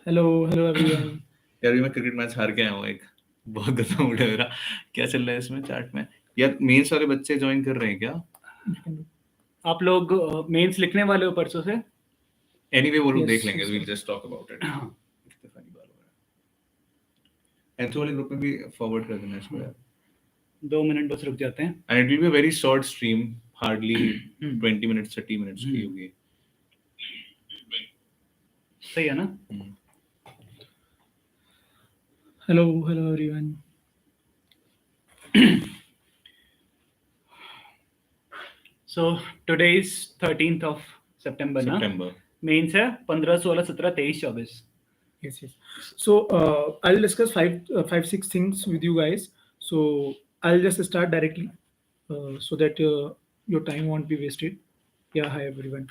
Hello hello everyone. यार मैं cricket match हार के आया हूँ एक। बहुत गंदा मूड है मेरा। क्या चल रहा है इसमें चैट में? यार मेंस वाले बच्चे ज्वाइन कर रहे हैं क्या? आप लोग मेंस लिखने वाले हो परसों से? एनीवे वो लोग Yes, देख लेंगे, yes, we'll sir. Just talk about it. कितने फनी बात हो रहा है। एंथो वाले ग्रुप में भी फॉरवर्ड कर देना इसको यार। 2 मिनट बस रुक जाते हैं। And it will be a very short stream, hardly 20 minutes 30 minutes की होगी। सही है ना? Hello hello everyone. So today is 13th of September ना? सितंबर। मेंस है 15, 16, 17, 23, 24। Yes, yes. So I'll discuss five, 6 things with you guys. So I'll just start directly, so that your time won't be wasted. Yeah, hi everyone.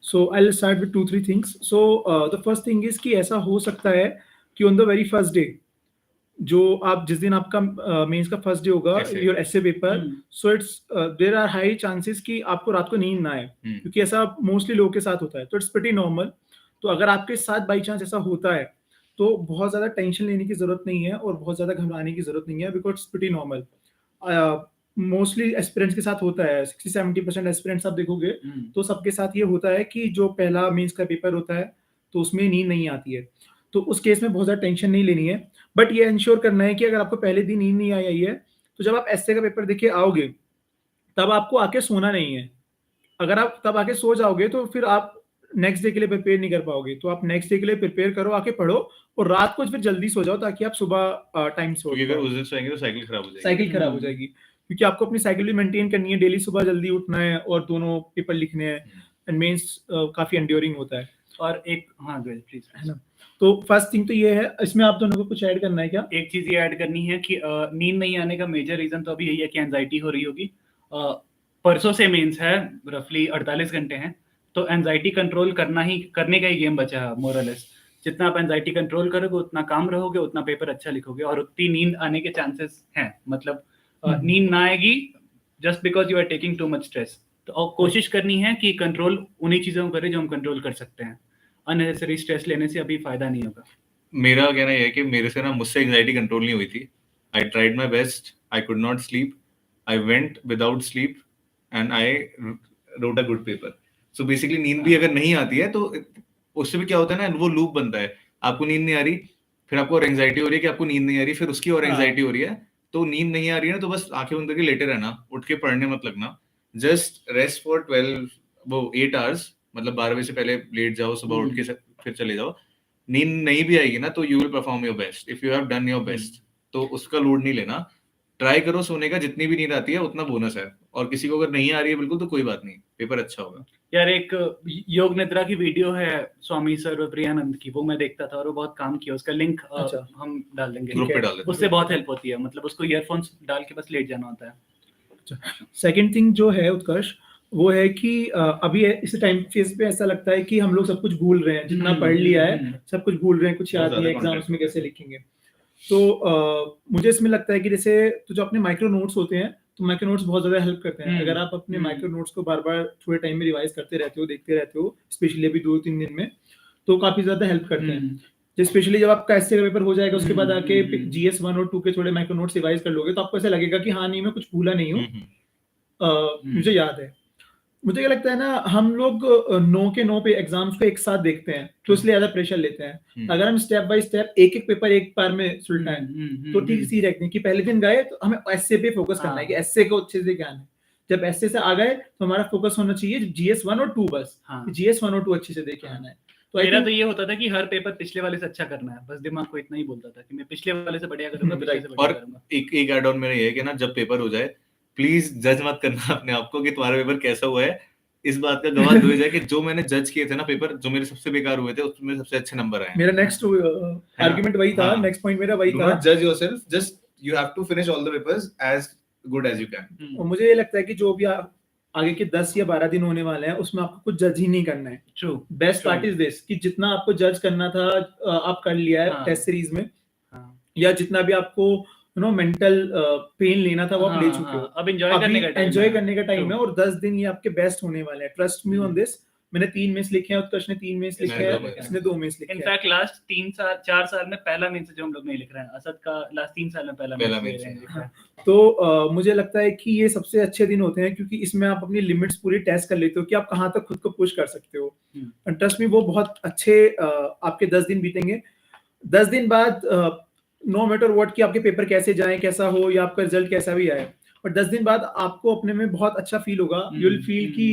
So I'll start with 2 3 things. So the first thing is कि ऐसा हो सकता है कि on the very first day, जो आप जिस दिन आपका मेंस का फर्स्ट डे होगा, Essay. Your essay paper, so it's there are high chances कि आपको रात को नींद ना आए, क्योंकि ऐसा मोस्टली लोगों के साथ होता है, तो इट्स प्रीटी नॉर्मल। तो अगर आपके साथ बाई चांस ऐसा होता है तो बहुत ज़्यादा टेंशन लेने की ज़रूरत नहीं है और बहुत ज़्यादा घबराने की ज़रूरत नहीं है, because it's pretty normal. Mostly aspirants के साथ होता है, 60-70% एस्पिरेंट्स आप देखोगे तो सबके साथ ये होता है कि जो पहला मेंस का पेपर होता है तो उसमें नींद नहीं आती है। तो उस केस में बहुत ज़्यादा टेंशन नहीं लेनी है, बट ये इंश्योर करना है कि अगर आपको पहले दिन नींद नहीं आई है तो जब आप एस्से का पेपर देके आओगे तब आपको आके सोना नहीं है। अगर आप तब आके सो जाओगे तो फिर आप नेक्स्ट डे के लिए प्रिपेयर नहीं कर पाओगे। तो आप नेक्स्ट डे के लिए प्रिपेयर करो, आके पढ़ो और रात को फिर जल्दी सो जाओ ताकि आप सुबह टाइम से क्योंकि अगर उस दिन सोएंगे तो साइकिल खराब हो जाएगी। साइकिल खराब हो जाएगी, क्योंकि आपको अपनी साइकिल भी मेंटेन करनी है, डेली सुबह जल्दी उठना है और दोनों पेपर लिखने हैं, एंड मेंस काफी एंड्योरिंग होता है। और एक प्लीज है ना। तो फर्स्ट थिंग तो ये है, इसमें आप दोनों को कुछ ऐड करना है क्या? एक चीज ये ऐड करनी है कि नींद नहीं आने का मेजर रीजन तो अभी यही है कि एंजाइटी हो रही होगी। परसों से मेंस है, रफली 48 घंटे हैं, तो एंजाइटी कंट्रोल करने का ही गेम बचा है मोरलेस। जितना आप एंजाइटी कंट्रोल करोगे उतना काम रहोगे, उतना पेपर अच्छा लिखोगे और उतनी नींद आने के चांसेस हैं। मतलब नींद ना आएगी just because you are taking too much stress. तो कोशिश करनी है कि कंट्रोल उन्हीं चीजों को करें जो हम कंट्रोल कर सकते हैं। अननेसेसरी स्ट्रेस लेने से अभी फायदा नहीं होगा। मेरा कहना यह है कि मेरे से ना मुझसे एंजाइटी कंट्रोल नहीं हुई थी। I tried my best, I could not sleep, I went without sleep and I wrote a good paper. So basically नींद भी अगर नहीं आती है तो उससे भी क्या होता है ना, वो लूप बनता है। आपको नींद नहीं आ रही, फिर आपको और एंजाइटी हो रही है कि आपको नींद नहीं आ रही, फिर उसकी और एंजाइटी हो रही है। तो नींद नहीं आ रही है ना, तो बस आंखें बंद करके लेटे रहना, उठ के पढ़ने मत लगना। जस्ट रेस्ट फॉर 8 आवर्स, मतलब 12 बजे से पहले लेट जाओ, सुबह उठ के फिर चले जाओ। नींद नहीं भी आएगी ना तो you will perform your best if you have done your best. तो उसका लोड नहीं लेना, ट्राई करो सोने का, जितनी भी नींद आती है उतना बोनस है। और किसी को अगर नहीं आ रही है बिल्कुल तो कोई बात नहीं, पेपर अच्छा होगा। यार एक योग निद्रा की वीडियो है स्वामी सर्वप्रियानंद की, वो मैं देखता था और वो बहुत काम किया। उसका लिंक हम डाल देंगे ग्रुप पे डाल देते उससे बहुत हेल्प होती है। मतलब उसको ईयरफोन्स डाल के बस लेट जाना होता है। सेकंड थिंग जो है उत्कर्ष, वो है कि अभी इस टाइम फेज पे ऐसा लगता है कि हम लोग सब कुछ भूल रहे हैं, जितना पढ़ लिया है सब कुछ भूल रहे हैं, कुछ याद नहीं है, एग्जाम्स में कैसे लिखेंगे। तो मुझे इसमें लगता है कि जैसे तो जो अपने माइक्रो नोट्स होते हैं, तो माइक्रो नोट्स बहुत ज्यादा हेल्प करते हैं। अगर आप अपने माइक्रो नोट्स को बार बार थोड़े टाइम में रिवाइज करते रहते हो, देखते रहते हो, स्पेशली अभी 2-3 दिन में, तो काफी ज्यादा हेल्प करते हैं। स्पेशली जब आपका एस्से का पेपर हो जाएगा उसके बाद आके GS 1 और 2 के थोड़े माइक्रो नोट्स रिवाइज कर लोगे तो आपको ऐसा लगेगा कि हाँ नहीं, मैं कुछ भूला नहीं हूँ, मुझे याद है। मुझे क्या लगता है ना, हम लोग 9 पे एग्जाम्स को एक साथ देखते हैं तो इसलिए ज्यादा प्रेशर लेते हैं। अगर हम स्टेप बाय स्टेप एक एक पेपर एक बार में सुलटाएं तो ठीक सी रखते हैं कि पहले दिन गए तो हमें एस्से पे फोकस करना है कि एस्से को अच्छे से ज्ञान है। जब एस्से से आ गए तो हमारा फोकस होना चाहिए GS 1 और 2 बस। GS 1 और 2 अच्छे से देके आना है। तो मेरा तो ये होता था कि हर पेपर पिछले वाले से अच्छा करना है, बस दिमाग को इतना ही बोलता था कि मैं पिछले वाले से बढ़िया करूंगा, पिछले से बढ़िया करूंगा। एक ऐड ऑन मेरा ये है कि ना, जब पेपर हो जाए प्लीज जज मत करना अपने आप को कि तुम्हारा पेपर कैसा हुआ है। इस बात का गवाह दो जाए कि जो मैंने जज किए थे ना पेपर, जो मेरे सबसे बेकार हुए थे उसमें सबसे अच्छे नंबर आए। मेरा नेक्स्ट आर्गुमेंट वही था, नेक्स्ट पॉइंट मेरा वही था। जज yourself, just you have to finish all the papers as good as you can. और मुझे ये लगता है कि जो भी आगे के 10 या 12 दिन होने वाले हैं उसमें आपको कुछ जज ही नहीं करना है। True. Best part is this कि जितना आपको जज करना था आप कर लिया है टेस्ट सीरीज में, या जितना भी आपको मेंटल पेन लेना था वो आप ले चुके हो। अब एंजॉय करने का टाइम है और 10 दिन ये आपके बेस्ट होने वाले हैं। ट्रस्ट मी ऑन दिस, मैंने 3 मेंस लिखे हैं, उत्कर्ष ने 3 मेंस लिखे मैंने हैं, दो मेंस इसने 2 मेंस लिखे हैं। इनफैक्ट लास्ट 4 साल में पहला मेंस जो हम लोग नहीं लिख रहे हैं, असद का लास्ट 3 साल में पहला पहला मेंस मेंस लिख रहे हैं। तो मुझे लगता है कि ये सबसे अच्छे दिन होते हैं, क्योंकि इसमें आप अपनी लिमिट्स पूरी टेस्ट कर लेते हो कि आप कहाँ तक खुद को पुश कर सकते हो। एंड ट्रस्ट मी, वो बहुत अच्छे आपके 10 दिन बीतेंगे। 10 दिन बाद नो मैटर व्हाट कि आपके पेपर कैसे जाएं, कैसा हो या आपका रिजल्ट कैसा भी आए, पर 10 दिन बाद आपको अपने में बहुत अच्छा फील होगा। यू विल फील कि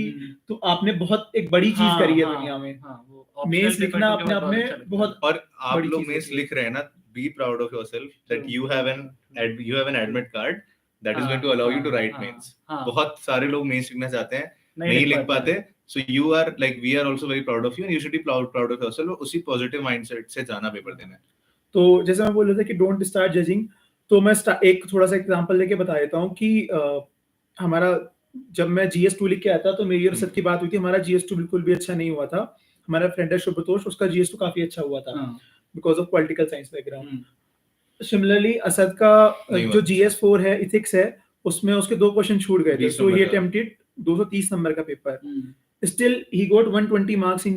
तो आपने बहुत एक बड़ी चीज करी है दुनिया में। मेंस लिखना अपने आप में बहुत और आप बड़ी लोग चीज मेंस होती है। लिख रहे हैं ना, be proud of yourself that you have an admit card that is हाँ, going to allow you to हाँ, राइट हाँ, मेंस। हाँ। बहुत सारे लोग मेंस लिखना चाहते हैं, नहीं लिख पाते, so you are like we are also very proud of you and you should be proud of yourself. उसी पॉजिटिव माइंडसेट से जाना पेपर देने। तो जैसे मैं बोल रहा था कि डोंट स्टार्ट जजिंग, तो मैं एक थोड़ा सा एग्जांपल लेके बता देता हूँ कि हमारा जब मैं GS2 लिख के आया था तो मेरी और सच की बात हुई थी। हमारा GS2 बिल्कुल भी अच्छा नहीं हुआ था। हमारा फ्रेंड है शुभतोष, उसका GS2 काफी अच्छा हुआ था because of political science background. Similarly Asad का जो GS4 है इथिक्स है, उसमें उसके 2 क्वेश्चन छूट गए थे, सो ही अटेम्प्टेड 230 नंबर का paper, still he got 120 marks in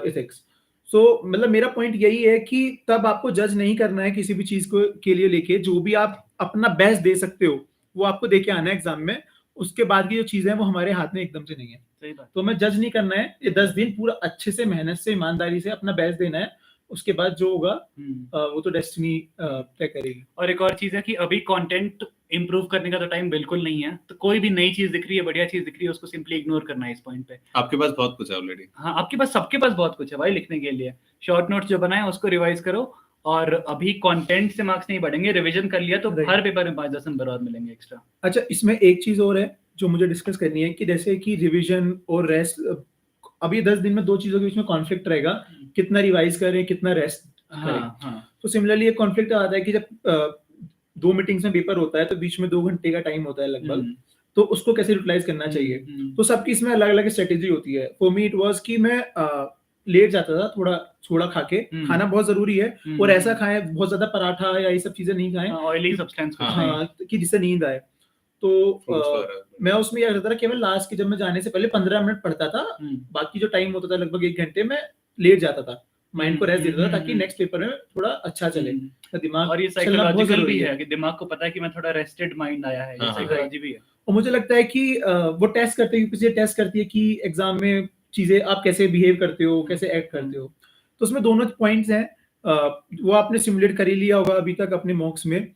ethics. So मतलब मेरा पॉइंट यही है कि तब आपको जज नहीं करना है किसी भी चीज को के लिए लेके, जो भी आप अपना बेस्ट दे सकते हो वो आपको दे के आना है एग्जाम में। उसके बाद की जो चीजें हैं वो हमारे हाथ में एकदम से नहीं है। सही बात। तो हमें जज नहीं करना है, ये 10 दिन पूरा अच्छे से मेहनत से ईमानदारी से अपना बेस्ट देना है। उसके बाद जो होगा वो तो डेस्टिनी तय करेगी। और एक और चीज है कि अभी कंटेंट इंप्रूव करने का तो टाइम बिल्कुल नहीं है। तो कोई भी नई चीज दिख रही है, बढ़िया चीज दिख रही है, उसको सिंपली इग्नोर करना है इस पॉइंट पे। आपके पास बहुत कुछ है ऑलरेडी। हाँ, आपके पास, सबके पास बहुत कुछ है भाई लिखने के लिए। शॉर्ट नोट्स जो बनाए उसको रिवाइज करो, और अभी कंटेंट से मार्क्स नहीं बढ़ेंगे। रिवीजन कर लिया तो हर पेपर में 5-10 नंबर और मिलेंगे एक्स्ट्रा। अच्छा, इसमें एक चीज और है जो मुझे डिस्कस करनी है कि जैसे कि रिवीजन और रेस्ट, अभी 10 दिन में 2 चीजों के बीच में कॉन्फ्लिक्ट रहेगा, कितना रिवाइज करें, कितना रेस्ट करें। तो सिमिलरली एक कॉन्फ्लिक्ट आता है कि जब 2 मीटिंग्स में पेपर होता है तो बीच में 2 घंटे का टाइम होता है लगभग, तो उसको कैसे यूटिलाइज करना चाहिए। तो सबकी इसमें अलग अलग स्ट्रेटेजी होती है। फॉर मी इट वाज कि मैं लेट जाता था, थोड़ा खा के, खाना बहुत जरूरी है, और ऐसा खाएं बहुत ज्यादा पराठा या ये सब चीजें नहीं खाएं, ऑयली सब्सटेंस कि जिससे नींद आए। तो मैं उसमें यह रहता था केवल लास्ट के, जब मैं जाने से पहले 15 मिनट पढ़ता था, बाकी जो टाइम होता था लगभग 1 घंटे में लेट जाता था, माइंड को रेस्ट देता था ताकि नेक्स्ट पेपर में थोड़ा अच्छा चले दिमाग। और ये साइकोलॉजिकल भी है कि दिमाग को पता है कि मैं थोड़ा रेस्टेड माइंड आया है, ये साइकोलॉजी भी है। और मुझे लगता है कि वो टेस्ट करते हैं, यूपीएससी टेस्ट करती है कि एग्जाम में चीजें आप कैसे बिहेव करते हो, कैसे एक्ट करते हो। तो उसमें दोनों पॉइंट्स हैं। वो आपने सिमुलेट कर ही लिया होगा अभी तक अपने मॉक्स में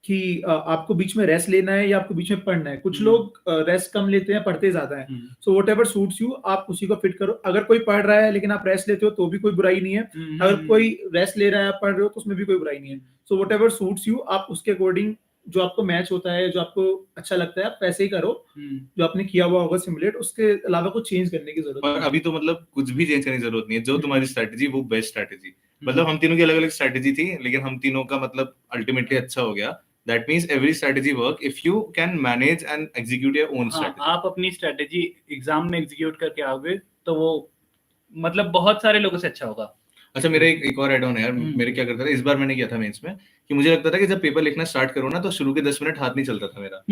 कि आपको बीच में रेस्ट लेना है या आपको बीच में पढ़ना है। कुछ लोग रेस्ट कम लेते हैं, पढ़ते ज्यादा हैं। सो व्हाटएवर सूट्स यू, आप उसी को फिट करो। अगर कोई पढ़ रहा है लेकिन आप रेस्ट लेते हो तो भी कोई बुराई नहीं है। अगर कोई रेस्ट ले रहा है, आप पढ़ रहे हो, तो उसमें भी कोई बुराई नहीं है। सो व्हाटएवर सूट्स यू, आप उसके अकॉर्डिंग जो आपको मैच होता है, जो आपको अच्छा लगता है, आप वैसे ही करो जो आपने किया हुआ होगा सिमुलेट। उसके अलावा कुछ चेंज करने की जरूरत नहीं। अभी तो मतलब कुछ भी चेंज करने की जरूरत नहीं है। जो तुम्हारी स्ट्रेटजी वो बेस्ट स्ट्रेटजी, मतलब हम तीनों की अलग अलग स्ट्रेटजी थी, लेकिन हम तीनों का मतलब अल्टीमेटली अच्छा हो गया। That means every strategy work if you can manage and execute your own strategy. आप अपनी स्ट्रेटेजी एग्जाम में एग्जीक्यूट करके आओगे तो वो मतलब बहुत सारे लोगों से अच्छा होगा। अच्छा, मेरा एक और ऐड ऑन है यार। मेरे क्या करता था, इस बार मैंने किया था मेंस में, कि मुझे लगता था कि जब पेपर लिखना स्टार्ट करो ना तो शुरू के 10 मिनट हाथ नहीं चलता था मेरा।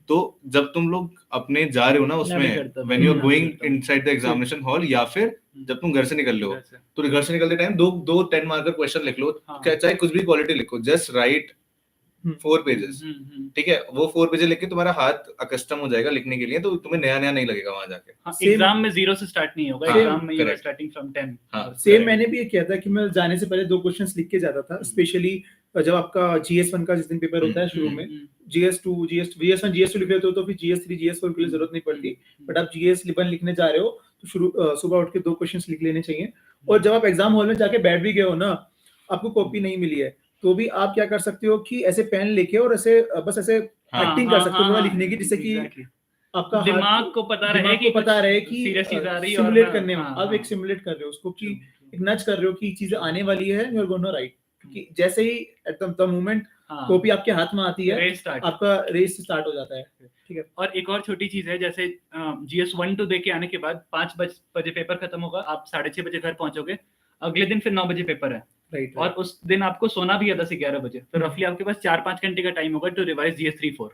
तो जब तुम लोग अपने जा रहे हो ना उसमें, when you are going inside the examination hall, या फिर जब तुम घर से निकल लो, तो घर से निकलते टाइम दो 10 मार्कर क्वेश्चन लिख लो, चाहे कुछ भी क्वालिटी लिखो, जस्ट राइट 4 पेजेस, ठीक है। वो 4 पेजेस लिख के तुम्हारा हाथ अकस्टम हो जाएगा लिखने के लिए, तो तुम्हें नया नहीं लगेगा वहां जाके। एग्जाम में 0 से स्टार्ट नहीं होगा, एग्जाम में you are starting from 10। Same मैंने भी ये किया था कि मैं जाने से पहले 2 क्वेश्चंस लिख के जाता था, स्पेशली जब आपका GS1 का जिस दिन पेपर होता है शुरू में, GS2 GS1 GS2 लिख रहे हो तो फिर GS3 GS4 के लिए जरूरत नहीं पड़ती। बट आप GS1 लिखने जा रहे हो तो सुबह उठ के 2 क्वेश्चंस लिख लेने चाहिए। और जब आप एग्जाम हॉल में जाके बैठ भी गए हो ना, आपको कॉपी नहीं मिली है, तो भी आप क्या कर सकते हो कि ऐसे पेन लेके और ऐसे बस ऐसे एक्टिंग कर सकते हो थोड़ा लिखने की, जिससे कि आपका दिमाग को पता रहे कि सीरियस चीज आ रही है, सिमुलेट करने में आप एक सिमुलेट कर रहे हो उसको, कि एक नच कर रहे हो कि चीजें आने वाली है, यू आर गोना राइट। क्योंकि जैसे ही एट द मोमेंट कॉपी आपके हाथ में आती है, आपका रेस स्टार्ट हो जाता है। ठीक है। और एक और छोटी चीज है, जैसे GS1-2 दे के आने के बाद 5 बजे पेपर खत्म होगा, आप 6:30 बजे घर पहुंचोगे, अगले दिन फिर 9 बजे पेपर है। राइट और उस दिन आपको सोना भी है 10 11 बजे, तो रफली आपके पास 4-5 घंटे का टाइम होगा टू रिवाइज GS3-4।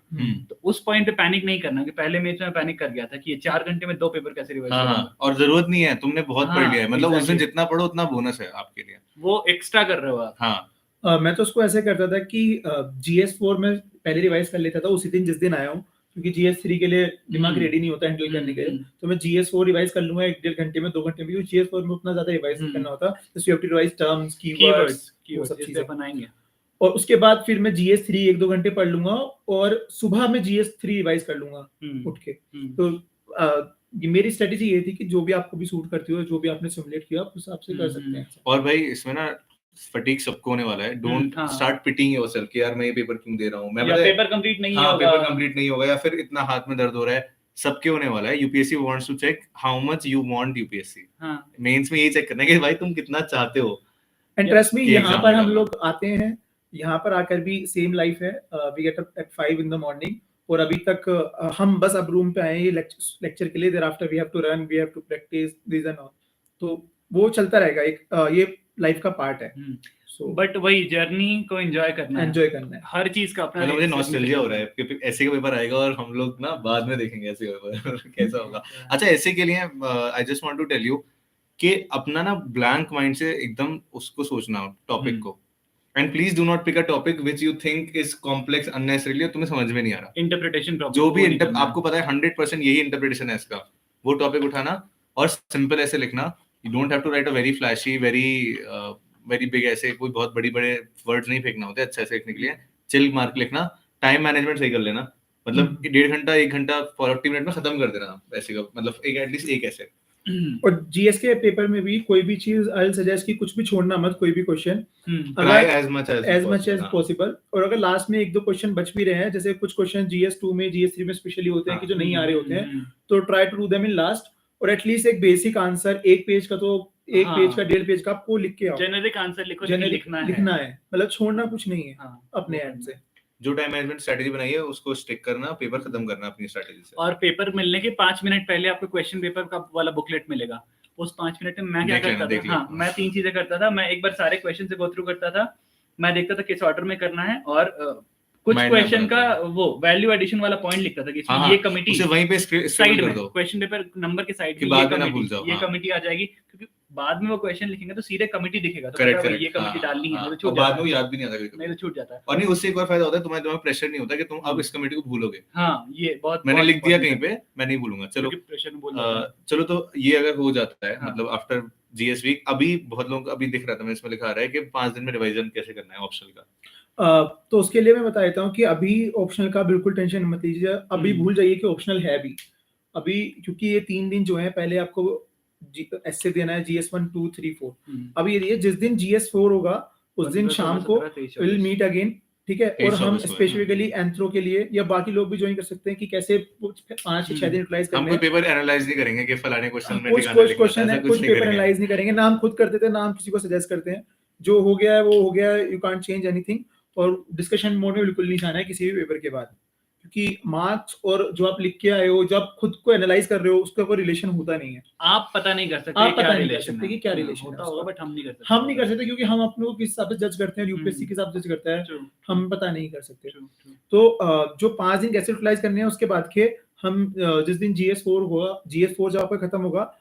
तो उस पॉइंट पे पैनिक नहीं करना कि पहले मैच में पैनिक कर गया था कि ये 4 घंटे में 2 पेपर कैसे रिवाइज हाँ करूंगा। हाँ, और जरूरत नहीं है, तुमने बहुत पढ़ हाँ, लिया है, मतलब उस दिन exactly। जितना पढ़ो उतना बोनस है आपके लिए। वो एक्स्ट्रा कर रहे हो आप। हाँ मैं तो उसको ऐसे करता था कि GS4 में पहले रिवाइज कर लेता था उसी दिन जिस दिन आया हूँ, क्योंकि GS3 के लिए दिमाग रेडी नहीं होता हैंडल करने के लिए, तो मैं GS4 रिवाइज कर लूंगा 1-1.5 घंटे में, 2 घंटे में, क्योंकि GS4 में उतना ज्यादा रिवाइज नहीं करना होता, just you have to revise terms, keywords, वो सब इस पे चीजें। अपन आएंगे। और उसके बाद फिर मैं GS3 1-2 घंटे पढ़ लूंगा और सुबह में GS3 रिवाइज कर लूंगा उठ के। तो ये मेरी स्ट्रेटेजी ये थी कि जो भी आपको भी सूट करती हो, जो भी आपने सिमुलेट किया, आप उस हिसाब से कर सकते हैं। और भाई इसमें ना फटीग सबको होने वाला है, डोंट स्टार्ट पिटिंग योरसेल्फ कि यार मैं ये पेपर क्यों दे रहा हूँ, मैं पेपर कंप्लीट नहीं होगा, पेपर कंप्लीट नहीं होगा, या फिर इतना हाथ में दर्द हो रहा है, सबके होने वाला है। UPSC wants to check how much you want UPSC. Mains में यही चेक करना है कि भाई तुम कितना चाहते हो। एंड ट्रस्ट मी, यहाँ पर हम लोग आते हैं, यहाँ पर आकर भी सेम लाइफ है, we get up at 5 in the morning, और अभी तक हम बस अब रूम पे आए हैं लेक्चर के लिए, thereafter we have to run, we have to practise this and all, तो वो चलता रहेगा, एक ये लाइफ का पार्ट है। बट वही जर्नी को एंजॉय करना है, हर चीज का अपना। मुझे नॉस्टैल्जिया हो रहा है कि ऐसे का पेपर आएगा और हम लोग ना बाद में देखेंगे ऐसे पेपर कैसा होगा। अच्छा, ऐसे के लिए I just want to tell you कि अपना ना ब्लैंक माइंड से एकदम उसको सोचना टॉपिक को, and please do not pick a topic which you think is complex unnecessarily, तुम्हें समझ में नहीं आ रहा, इंटरप्रिटेशन प्रॉब्लम, जो भी आपको पता है 100% यही इंटरप्रिटेशन है इसका, वो टॉपिक उठाना और सिंपल ऐसे लिखना। You don't have to write a very flashy, very big, ऐसे कोई बहुत बड़ी बड़े वर्ड्स नहीं फेंकना होते। अच्छा ऐसे लिखने के लिए चिल मार्क लिखना, टाइम मैनेजमेंट सही कर लेना, मतलब 1.5 घंटा 1 घंटा 40 मिनट में खत्म कर देना ऐसे का, मतलब एक एटलीस्ट एक ऐसे। और जीएस के पेपर में भी कोई भी चीज आई विल सजेस्ट कि कुछ भी छोड़ना मत, कोई भी question try as much as possible. और अगर लास्ट में 1-2 क्वेश्चन बच भी रहे हैं, जैसे कुछ क्वेश्चन GS2 में GS3 में स्पेशली होते हैं कि जो नहीं आ रहे होते हैं, तो try to do them in last, और एटलीस्ट एक बेसिक आंसर 1 पेज का, तो 1 पेज का 1.5 पेज का आपको लिख के आओ, जेनेरिक आंसर लिखो, लिखना है, मतलब छोड़ना कुछ नहीं है अपने एंड से। जो टाइम मैनेजमेंट स्ट्रेटजी बनाई है उसको स्टिक करना, पेपर खत्म करना अपनी स्ट्रेटजी से। और पेपर मिलने के 5 मिनट पहले आपको क्वेश्चन पेपर का वाला बुकलेट मिलेगा, उस 5 मिनट में मैं क्या करता था, हाँ मैं 3 चीजें करता था। मैं एक बार सारे क्वेश्चन से गो थ्रू करता था, मैं देखता था किस ऑर्डर में करना है, और कुछ क्वेश्चन का वो वैल्यू एडिशन वाला पॉइंट लिखता था कि इसमें ये कमिटी उसे वहीं पे साइड में, क्वेश्चन पेपर नंबर के साइड में ये कमिटी आ जाएगी, क्योंकि बाद में वो क्वेश्चन लिखेंगे तो सीधे कमिटी दिखेगा, तो ये कमिटी डालनी है, तो बाद में याद भी नहीं आता, नहीं तो छूट जाता है। और नहीं, उससे एक और फायदा होता है, तुम्हारे प्रेशर नहीं होता कि तुम अब इस कमिटी को भूलोगे। हाँ, ये बहुत मैंने लिख दिया कहीं पे, मैं नहीं भूलूंगा। चलो चलो, तो ये अगर हो जाता है, मतलब आफ्टर जीएस वीक, अभी बहुत लोग अभी दिख रहा था मैं इसमें लिखा रहा है कि 5 दिन में रिवीजन कैसे करना है ऑप्शनल का। तो उसके लिए मैं बता देता हूँ कि अभी ऑप्शनल का बिल्कुल टेंशन मत लीजिए, अभी भूल जाइए कि ऑप्शनल है भी अभी, क्योंकि ये 3 दिन जो है, पहले आपको एसए देना है GS1 2 3 4, अभी ये जिस दिन GS4 होगा उस दिन शाम को विल मीट अगेन, ठीक है। और हम स्पेसिफिकली एंथ्रो के लिए, या बाकी लोग भी ज्वाइन कर सकते हैं कि कैसे 5 से 6 दिन यूटिलाइज करना है। हम कोई पेपर एनालाइज नहीं करेंगे कि फलाने क्वेश्चन में कुछ क्वेश्चन है, कुछ पेपर एनालाइज नहीं करेंगे, ना हम खुद करते थे, ना हम किसी को सजेस्ट करते हैं, जो हो गया है वो हो गया है, यू कांट चेंज एनीथिंग। और डिस्कशन मोड में बिल्कुल नहीं जाना है किसी भी पेपर के बाद, क्योंकि मार्क्स और जो आप लिख के आए हो, जब खुद को एनालाइज कर रहे हो, उसका कोई रिलेशन होता नहीं है। आप पता नहीं कर सकते, कि क्या रिलेशन होता होगा, बट हम नहीं कर सकते, क्योंकि हम अपने को किस हिसाब से जज करते हैं, यूपीएससी के हिसाब से जज करता है, हम पता नहीं कर सकते। तो जो 5 दिन कैसे यूटिलाइज करने हैं, उसके बाद के हम जिस दिन GS4 होगा, GS4 जब आपका खत्म होगा,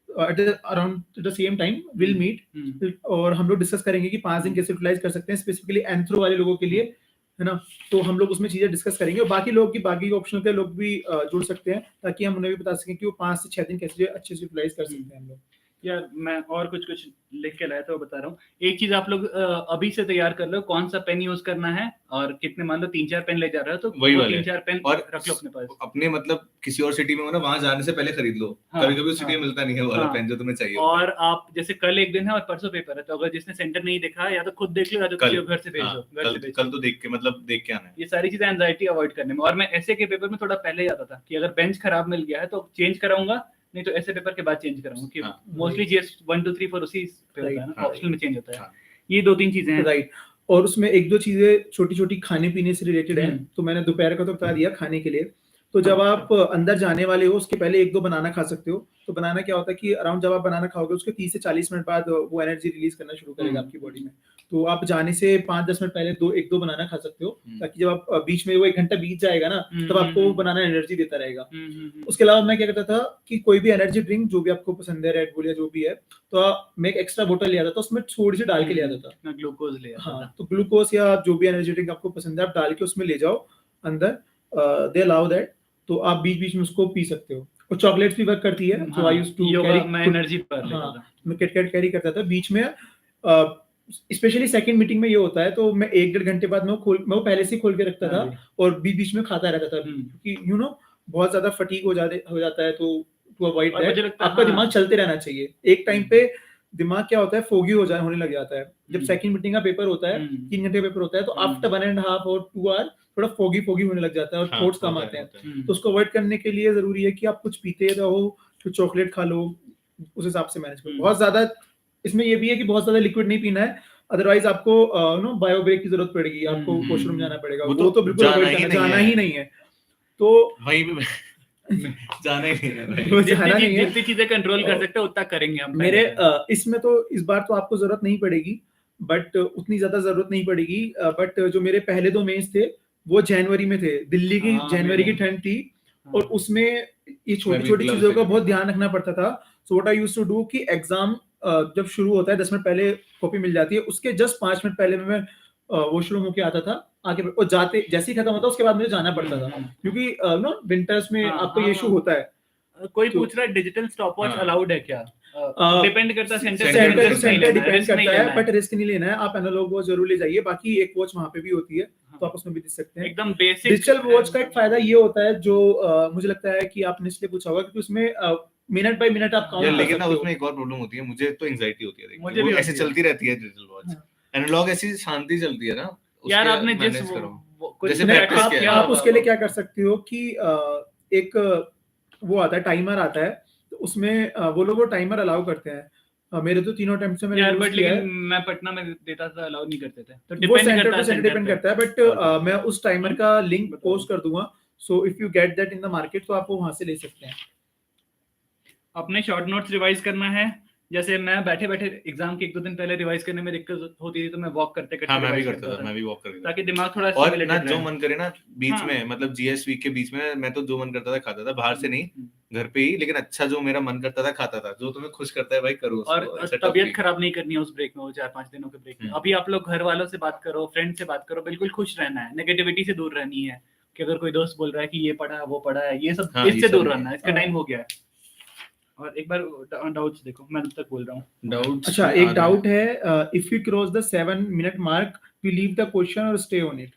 around the same time will meet, और हम लोग डिस्कस करेंगे कि 5 दिन कैसे यूटिलाइज कर सकते हैं, स्पेसिफिकली एंथ्रो वाले लोगों के लिए, है ना। तो हम लोग उसमें चीजें डिस्कस करेंगे, और बाकी ऑप्शनल के लोग भी जुड़ सकते हैं, ताकि हम उन्हें भी बता सकें कि वो 5 से 6 दिन कैसे अच्छे से यूटिलाइज कर सकते हैं हम लोग। यार मैं और कुछ लिख के लाया था, वो बता रहा हूँ। एक चीज आप लोग अभी से तैयार कर लो, कौन सा पेन यूज करना है, और कितने, मान लो 3-4 पेन ले जा रहे हो तो 3-4 पेन और रख लो अपने पास। अपने मतलब किसी और सिटी में हो ना, वहां जाने से पहले खरीद लो, कभी-कभी उस सिटी में मिलता नहीं है वाला पेन जो तुम्हें चाहिए। और आप जैसे कल एक दिन है और परसों पेपर है, तो अगर जिसने सेंटर नहीं देखा, या तो खुद देख लो, या तो किसी घर से भेज दो, कल तो देख के आना है। ये सारी चीजें एंजाइटी अवॉइड करने में। और मैं ऐसे के पेपर में थोड़ा पहले जाता था कि अगर बेंच खराब मिल गया है तो चेंज कराऊंगा, नहीं तो ऐसे पेपर के बाद चेंज कराऊंगा, कि मोस्टली GS1 2 3 4 उसी पे होता है ना, ऑप्शनल में चेंज होता है। ये 2-3 चीजें हैं, राइट। और उसमें 1-2 चीजें छोटी-छोटी खाने पीने से रिलेटेड है, तो मैंने दोपहर का तो बता दिया खाने के लिए। तो जब आप अंदर जाने वाले हो उसके पहले 1-2 बनाना खा सकते हो। तो बनाना क्या होता है कि अराउंड जब आप बनाना खाओगे उसके 30 से 40 मिनट बाद वो एनर्जी रिलीज करना शुरू करेगा आपकी बॉडी में। तो आप जाने से 5-10 मिनट पहले 1-2 बनाना खा सकते हो, ताकि जब आप बीच में वो 1 घंटा बीत जाएगा ना, तब आपको वो बनाना एनर्जी देता रहेगा। उसके अलावा मैं क्या करता था कि कोई भी एनर्जी ड्रिंक जो भी आपको पसंद है, रेड बुल या जो भी है, तो मैं एक एक्स्ट्रा बोतल ले आता था, उसमें थोड़ी सी डाल के ले आता था। ग्लूकोज ले आता था। हाँ, तो ग्लूकोज या जो भी एनर्जी ड्रिंक आपको पसंद है आप डाल के उसमें ले जाओ अंदर, दे अलाउ दैट, तो आप बीच-बीच में उसको पी सकते हो। और चॉकलेट्स भी वर्क करती है, तो आई यूज्ड टू योगा कैरी में एनर्जी बार लेता हाँ, था। मैं किटकैट कैरी करता था बीच में। स्पेशली सेकंड मीटिंग में ये होता है, तो मैं 1 डेढ़ घंटे बाद मैं वो पहले से ही खोल के रखता था और बीच-बीच में खाता रहता था, क्योंकि बहुत ज़्यादा फटीग हो जाता है, तो टू अवॉइड और मुझे दैट लगता है आपका दिमाग चलते रहना चाहिए। एक टाइम पे दिमाग क्या होता है, फोगी होने लग जाता है। जब सेकंड मीटिंग का पेपर होता है, 3 घंटे का पेपर होता है, तो आफ्टर 1 एंड हाफ और 2 आवर थोड़ा फोगी होने लग जाता है और थॉट्स कम आते हैं। तो उसको अवॉइड करने के लिए ज़रूरी है कि आप कुछ पीते रहो, फिर चॉकलेट खा लो, उस हिसाब से मैनेज करो। बहुत ज़्यादा इसमें ये भी है कि बहुत ज़्यादा लिक्विड नहीं पीना है, अदरवाइज आपको बायो ब्रेक की जरूरत पड़ेगी, आपको वॉशरूम जाना पड़ेगा। वो तो बिल्कुल जाना ही नहीं है। तो वहीं पे जाना ही नहीं है भाई। वो जाना नहीं है। जितनी चीजें कंट्रोल कर सकते हैं उतना करेंगे हम। मेरे इसमें तो इस बार तो आपको जरूरत नहीं पड़ेगी, बट उतनी ज्यादा जरूरत नहीं पड़ेगी। बट जो मेरे पहले 2 मेंस थे वो जनवरी में थे, दिल्ली की जनवरी की ठंड थी, और उसमें ये छोटी छोटी चीजों का बहुत ध्यान रखना पड़ता था। So what I used to do कि एग्जाम जब शुरू होता है 10 मिनट पहले कॉपी मिल जाती है, उसके जस्ट 5 मिनट पहले मैं वॉशरूम होके आता था आगे, और जाते जैसे ही खत्म होता उसके बाद मुझे जाना पड़ता था, क्योंकि विंटर्स में आपको ये इशू होता है। कोई पूछ रहा है डिजिटल स्टॉपवॉच अलाउड है क्या? डिपेंड करता है, सेंटर टू सेंटर डिपेंड करता है, बट रिस्क नहीं लेना है। आप एनालॉग वॉच जरूर ले जाइए, बाकी एक वॉच वहां पे भी होती है, तो आप उसमें भी देख सकते हैं। एकदम बेसिक डिजिटल वॉच का एक फायदा ये होता है, जो मुझे लगता है कि आपने इसलिए पूछा होगा, क्योंकि उसमें मिनट बाय मिनट आप काउंट कर सकते हो। लेकिन ना उसमें एक और प्रॉब्लम होती है, मुझे तो एंजाइटी होती है, मुझे वो भी ऐसे चलती रहती है डिजिटल वॉच। एनालॉग ऐसी शांति चलती है ना यार, आपने जैसे आप उसके लिए क्या कर सकते हो कि एक वो आता है, टाइमर आता है, तो उसमें वो लोग वो टाइमर अलाउ करते हैं। मेरे तो तीनों अटेम्प्ट से मैंने यार, यूज बट किया है। लेकिन मैं पटना में देता था, अलाउ नहीं करते थे, तो वो डिपेंड सेंटर करता टू है, सेंटर डिपेंड करता है, बट मैं उस टाइमर का लिंक पोस्ट कर दूंगा, so if you get that in the market, तो आप वो वहां से ले सकते हैं। अपने शॉर्ट नोट्स रिवाइज करना है। जैसे मैं बैठे बैठे एग्जाम के 1-2 दिन पहले रिवाइज करने में दिक्कत होती थी, तो मैं वॉक करते करते मैं भी करता था, मैं भी वॉक करता था, ताकि दिमाग थोड़ा और स्टिमुलेटेड ना रहे। जो मन करे ना बीच में, मतलब जीएस वीक के बीच में मैं तो जो मन करता था खाता था, बाहर से नहीं, घर पे ही, लेकिन अच्छा जो मेरा मन करता था खाता था। जो तुम्हें खुश करता है भाई करो उसको, और तबीयत खराब नहीं करनी है उस ब्रेक में, वो 4-5 दिनों के ब्रेक में। अभी आप लोग घर वालों से बात करो, फ्रेंड से बात करो, बिल्कुल खुश रहना है, नेगेटिविटी से दूर रहनी है, कि अगर कोई दोस्त बोल रहा है कि ये पढ़ा है वो पढ़ा है, ये सब इससे दूर रहना है, इसका टाइम हो गया है। और एक बार डाउट्स देखो, मैं तब तक बोल रहा हूँ डाउट्स। अच्छा, एक डाउट है, if you cross the 7 minute mark you leave the question और स्टे ऑन इट।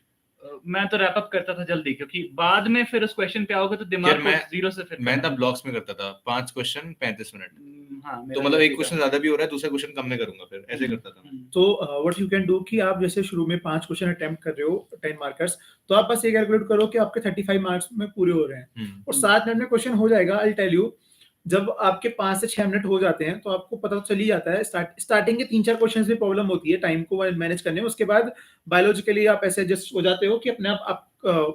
मैं तो रैप अप करता था जल्दी, क्योंकि बाद में फिर उस क्वेश्चन पे आओगे तो दिमाग को जीरो से फिर मैं तब ब्लॉक्स में करता था, 5 क्वेश्चन 35 मिनट। हाँ, तो मतलब एक क्वेश्चन ज्यादा भी हो रहा है, दूसरा क्वेश्चन कम में करूंगा, फिर ऐसे करता था मैं। तो व्हाट यू कैन डू कि आप जैसे शुरू में 5 क्वेश्चन अटेम्प्ट कर रहे हो 10 मार्कर्स, तो आप बस ये कैलकुलेट करो कि आपके 35 मार्क्स में पूरे हो रहे हैं, और 7 मिनट में क्वेश्चन हो जाएगा। आई टेल यू, जब आपके 5 से 6 मिनट हो जाते हैं तो आपको पता तो चल ही जाता है। स्टार्टिंग के 3-4 क्वेश्चंस में प्रॉब्लम होती है टाइम को मैनेज करने में, उसके बाद बायोलॉजिकली आप ऐसे एडजस्ट हो जाते हो कि अपने आप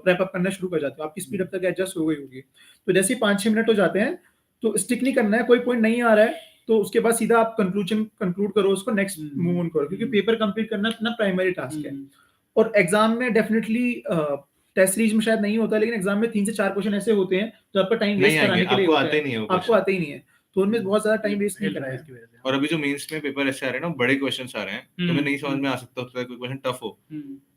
रैप अप करना शुरू कर जाते हो, आपकी स्पीड अब तक एडजस्ट हो गई होगी। तो जैसे ही 5-6 मिनट हो जाते हैं तो स्टिक नहीं करना है, कोई पॉइंट नहीं आ रहा है तो उसके बाद सीधा आप कंक्लूड करो उसको, नेक्स्ट मूव ऑन करो, क्योंकि पेपर कंप्लीट करना अपना प्राइमरी टास्क है। और एग्जाम में डेफिनेटली टेस्ट सीरीज में शायद नहीं होता, लेकिन एग्जाम में 3 से 4 क्वेश्चन ऐसे होते हैं जो आपका टाइम वेस्ट कराने के लिए होते हैं, आपको आते ही नहीं है, तो उनमें बहुत ज्यादा टाइम वेस्ट नहीं करना है। और अभी जो मेंस में पेपर ऐसे आ रहे हैं ना, बड़े क्वेश्चंस आ रहे हैं, तुम्हें नहीं समझ में आ सकता, उसका कोई क्वेश्चन टफ हो,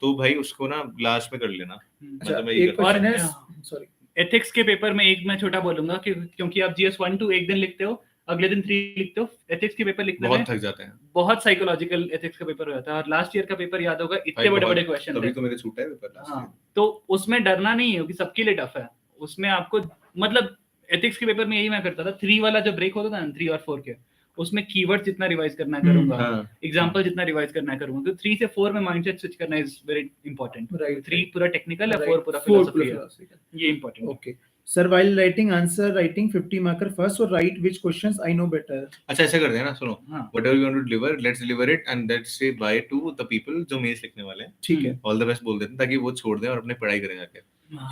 तो भाई उसको ना लास्ट में कर लेना। मतलब एक क्वेश्चन है, सॉरी, एथिक्स के पेपर में एक मैं छोटा बोलूंगा कि क्योंकि आप जीएस 1-2 एक दिन लिखते हो, अगले दिन 3 लिखते हो, एथिक्स के पेपर लिखने में बहुत थक जाते हैं, बहुत साइकोलॉजिकल एथिक्स का पेपर हो जाता है। और लास्ट ईयर का पेपर याद होगा, इतने बड़े बड़े क्वेश्चन थे, तभी तो मेरे छूटा है पेपर लास्ट ईयर। तो उसमें डरना नहीं है कि सबके लिए टफ है, उसमें आपको मतलब एथिक्स के पेपर में यही मैं करता था, 3 वाला जो ब्रेक होता था ना, 3 और 4 के, उसमें कीवर्ड जितना रिवाइज करना करूंगा, एग्जांपल जितना रिवाइज करना करूंगा, तो 3 से 4 में माइंडसेट स्विच करना इज वेरी इंपॉर्टेंट। 3 पूरा टेक्निकल है, 4 पूरा फिलॉसफी है, ये important. Okay sir, while writing answer writing 50 marker first or write which questions I know better। अच्छा ऐसे करते हैं ना, सुनो, whatever you want to deliver, let's deliver it and let's say bye to the people जो mains लिखने वाले हैं, ठीक है, all the best बोल देते हैं ताकि वो छोड़ दें और अपनी पढ़ाई करें जाके।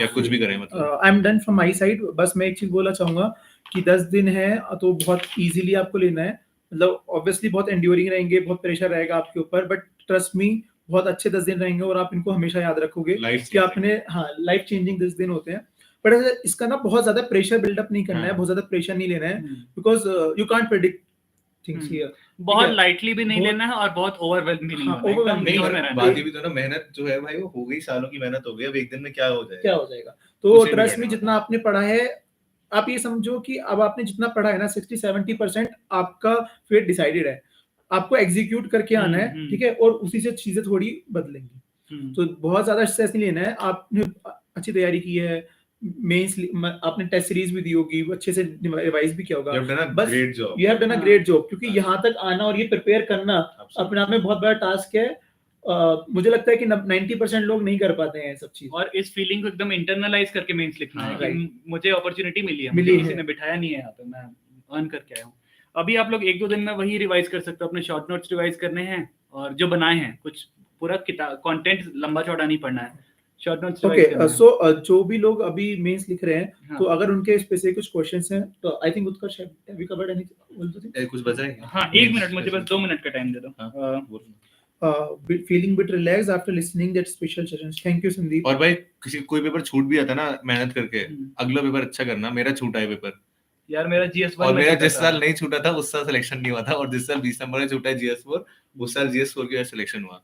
या कुछ भी करें मतलब? I am done from my side. बस मैं एक चीज बोलना चाहूंगा कि 10 दिन है तो बहुत इजीली आपको लेना है। मतलब ऑब्वियसली बहुत एंड्योरिंग रहेंगे, बहुत प्रेशर रहेगा आपके ऊपर, बट ट्रस्ट मी बहुत अच्छे 10 दिन रहेंगे और आप इनको हमेशा याद रखोगे Life कि changing. आपने, हाँ, लाइफ चेंजिंग 10 दिन होते हैं। बट इसका ना बहुत ज्यादा प्रेशर बिल्डअप नहीं करना है, हाँ। बहुत ज्यादा प्रेशर नहीं लेना है, hmm, because you can't predict things hmm. Here. बहुत है। लाइटली भी नहीं बहुत- लेना है और बहुत ओवरवेल्म भी नहीं हाँ, होना है, एकदम overwhelm नहीं जोर यार, में रहना बात है। ये भी तो ना, मेहनत जो है भाई वो हो गई, सालों की मेहनत हो गई, अब एक दिन में क्या हो क्या जाएगा? हो जाएगा? तो कुछ नहीं ट्रस्ट में बिगड़ने जितना वाला। आपने पढ़ा है, आप ये समझो कि अब आपने जितना पढ़ा है ना 60-70% आपका फेट डिसाइडेड है। आपको एग्जीक्यूट करके आना है, हम्म। ठीक है, और उसी से चीजें थोड़ी बदलेंगी। हम्म, तो बहुत ज्यादा स्ट्रेस नहीं लेना है। आपने अच्छी तैयारी की है, मेंस आपने टेस्ट सीरीज भी दी होगी, अच्छे से रिवाइज भी किया होगा। You have done a बस great job. You have done a हाँ। ग्रेट जॉब, क्योंकि हाँ। यहाँ तक आना और ये प्रिपेयर करना Absolutely. अपने आप में बहुत बड़ा टास्क है। मुझे लगता है कि 90% लोग नहीं कर पाते हैं ये सब चीज। और इस फीलिंग को एकदम इंटरनलाइज करके मेंस लिखना है हाँ, कि right. मुझे अपॉर्चुनिटी मिली है, मिली मुझे किसी है। ने बिठाया नहीं है यहाँ पे, मैं अर्न करके आया हूँ। अभी आप लोग 1-2 दिन में वही रिवाइज कर सकते हो, अपने शॉर्ट नोट्स रिवाइज करने हैं और जो बनाए हैं, कुछ पूरा किताब कंटेंट लंबा चौड़ा नहीं पढ़ना है, शॉर्ट नोट्स ओके, रिवाइज करना है। सो जो भी लोग अभी मेंस लिख रहे हैं, हाँ। तो अगर उनके स्पेसिफिक कुछ क्वेश्चंस हैं तो I think Utkarsh have we covered anything. कुछ बचा है क्या? हाँ, 1 मिनट, मुझे बस 2 मिनट का टाइम दे दो। हाँ, बोलो। Feeling bit relax after listening that special sessions. Thank you Sandeep. और भाई किसी कोई पेपर छूट भी आता है ना मेहनत करके, हम्म। अगला पेपर अच्छा करना। मेरा छूटा है पेपर, यार मेरा GS1 और में मेरा छूटा जिस था। साल नहीं छूटा था उस साल सिलेक्शन नहीं हुआ था, और जिस साल 20 नंबर में छूटा है GS4, उस साल GS4 की सिलेक्शन हुआ।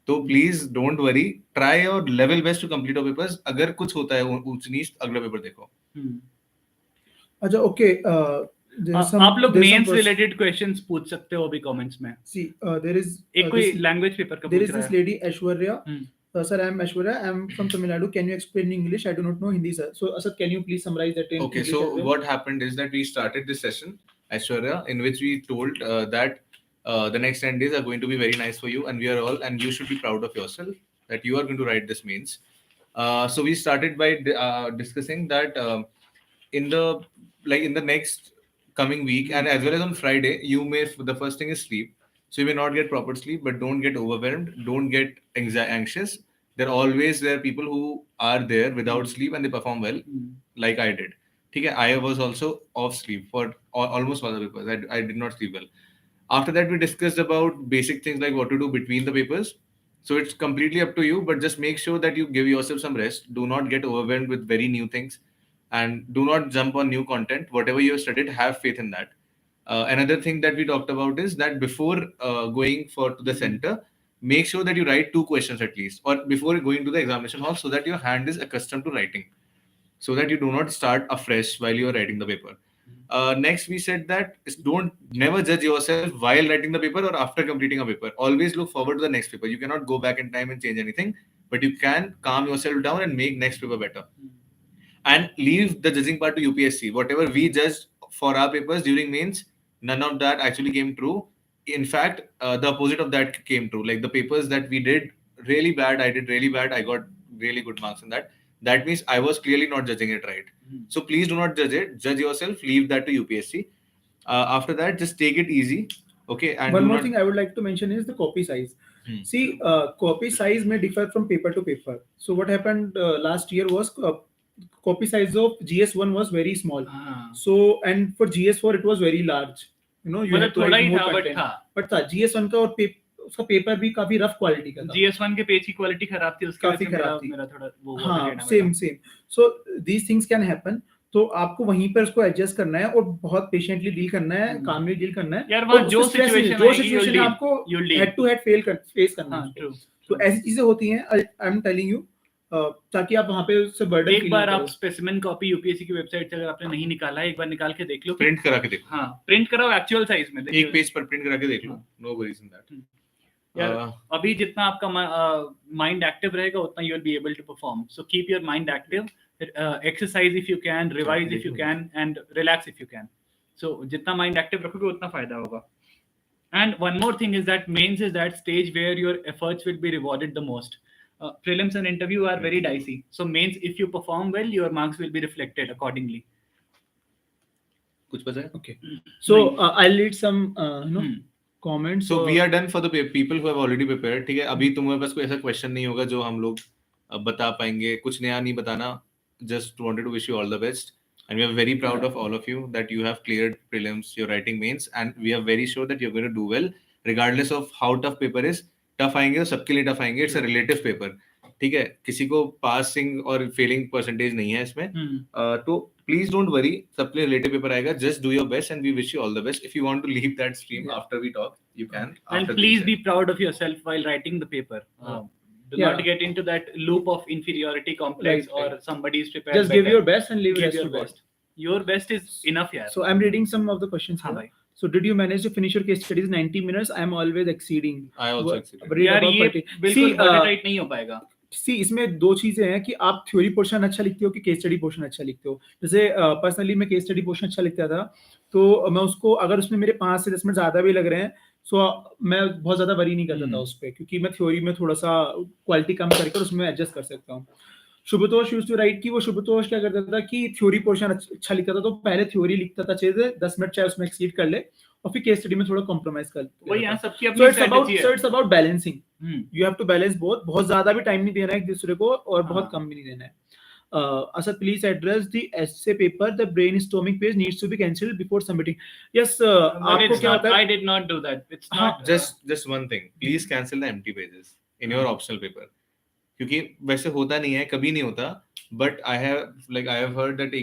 तो please don't worry, try your level best to complete your papers. अगर कुछ होता है ऊंच नीच, अगला पेपर देखो। हम्म। अच्छा, ओके, आप लोग मेंस रिलेटेड क्वेश्चंस पूछ सकते हो अभी कमेंट्स में। सी देयर इज एक कोई लैंग्वेज पेपर का देयर पूछ इज रहा दिस है। Lady Aishwarya. Hmm. Sir, I am Aishwarya. I am from Tamil Nadu. Can you explain in English? I do not know Hindi, sir. So, sir, can you please summarize that in Okay, English so as well? what happened is that we started this session, Aishwarya, in which we told that the next 10 days are going to be very nice for you, and we are all, and you should be proud of yourself that you are going to write this mains. So we started by discussing that in the in the next coming week, and as well as on Friday, you may, the first thing is sleep. So you may not get proper sleep, but don't get overwhelmed, don't get anxious. There are always people who are there without sleep and they perform well, like I did. Okay, I was also off sleep for almost all the papers. I did not sleep well. After that, we discussed about basic things like what to do between the papers. So it's completely up to you, but just make sure that you give yourself some rest. Do not get overwhelmed with very new things, and do not jump on new content. Whatever you have studied, have faith in that. Another thing that we talked about is that before going to the center, make sure that you write 2 questions at least, or before going to the examination hall, so that your hand is accustomed to writing, so that you do not start afresh while you are writing the paper. Next, we said that never judge yourself while writing the paper or after completing a paper. Always look forward to the next paper. You cannot go back in time and change anything, but you can calm yourself down and make next paper better. And leave the judging part to UPSC. Whatever we judged for our papers during mains, none of that actually came true. In fact, the opposite of that came true. Like the papers that we did really bad, I did really bad, I got really good marks in that. That means I was clearly not judging it right. So please do not judge it. Judge yourself. Leave that to UPSC. After that, just take it easy. Okay. And one more thing I would like to mention is the copy size. See, copy size may differ from paper to paper. So what happened last year was copy size of GS1 was very small. So and for GS4 it was very large. You know, you मतलब have to थोड़ा write ही more था, content. but था GS1 का, और उसका paper भी काफी rough quality का था. GS1 के पेज की क्वालिटी खराब थी, उसके काफी वजह से खराब थी. मेरा थोड़ा वो हुआ, हाँ, बिगड़ा सेम मेरा। Same. So these things can happen. तो आपको वहीं पर उसको एडजस्ट करना है और बहुत पेशेंटली डील करना है, कामली डील करना है. यार वहाँ जो सिचुएशन है आपको हेड टू हेड फेस करना है. तो ऐसी चीजें होती हैं, आई एम टेलिंग यू, ताकि आप वहां पे उससे बर्डन एक बार आप स्पेसिमेन कॉपी यूपीएससी की वेबसाइट से अगर आपने नहीं निकाला है, एक बार निकाल के देख लो, प्रिंट करा के देखो. हाँ, प्रिंट कराओ एक्चुअल साइज में, एक पेज पर प्रिंट करा के देख लो. No worries in that. यार अभी जितना आपका माइंड एक्टिव रहेगा उतना you will be able to perform. So keep your mind active, exercise if you can, revise if you can, and relax if you can. So जितना mind active रखोगे उतना फायदा होगा. And one more thing is that mains is that stage where your efforts will be rewarded the most. Prelims and interview are very dicey. So mains, if you perform well, your marks will be reflected accordingly. कुछ बचा है? Okay. So I'll read some comments. So we are done for the people who have already prepared. ठीक है, अभी तुम्हारे पास कोई ऐसा question नहीं होगा जो हम लोग बता पाएंगे, कुछ नया नहीं बताना. Just wanted to wish you all the best. And we are very proud of all of you that you have cleared prelims, you're writing mains, and we are very sure that you're going to do well, regardless of how tough paper is. Tough आएंगे तो सबके लिए tough आएंगे. It's a relative paper. ठीक है, किसी को passing और फेलिंग परसेंटेज नहीं है इसमें. तो प्लीज डोंट वरी, सबके लिए रिलेटिव पेपर आएगा. Just do your best and we wish you all the best. If you want to leave that stream after we talk, you can. And please be proud of yourself while writing the paper. Do Yeah. not get into that loop of inferiority complex Right, or somebody's prepared Just give better. your best and leave Give the rest your to God. best. Your best is enough, yaar. So I'm reading some of the questions हाँ here. भाई. So did you manage to finish your case studies 90 minutes? I am always exceeding. I also exceeded. Read यार about ये 40. बिल्कुल See, watertight नहीं हो पाएगा. सी इसमें दो चीजें हैं कि आप थ्योरी पोर्शन अच्छा लिखते हो कि केस स्टडी पोर्शन अच्छा लिखते हो. जैसे पर्सनली मैं केस स्टडी पोर्शन अच्छा लिखता था, तो मैं उसको अगर उसमें मेरे 5 से 10 मिनट ज्यादा भी लग रहे हैं, सो मैं बहुत ज्यादा वरी नहीं करता था उस पर, क्योंकि मैं थ्योरी में थोड़ा सा क्वालिटी कम करके उसमें एडजस्ट कर सकता हूँ. शुभतोष यूज्ड टू राइट कि वो शुभतोष क्या करता था कि थ्योरी पोर्शन अच्छा लिखता था, तो पहले थ्योरी लिखता था अच्छे से 10 मिनट चाहे उसमें एक्सीड कर ले, और फिर केस स्टडी में थोड़ा कॉम्प्रोमाइज कर वही यहाँ सबकी सो अपनी इट्स strategy है. About balancing. Hmm. You have to balance both. बहुत ज्यादा भी टाइम नहीं देना है एक दूसरे को, और बहुत हाँ. कम भी नहीं देना है. Asad, please address the essay paper. The brainstorming page needs to be cancelled before submitting. Yes, But आपको it's क्या not, होता है? I did not do that. It's हाँ, not. Just one thing, please cancel the empty pages in your optional paper. क्योंकि वैसे होता नहीं है, कभी नहीं होता. But I have heard that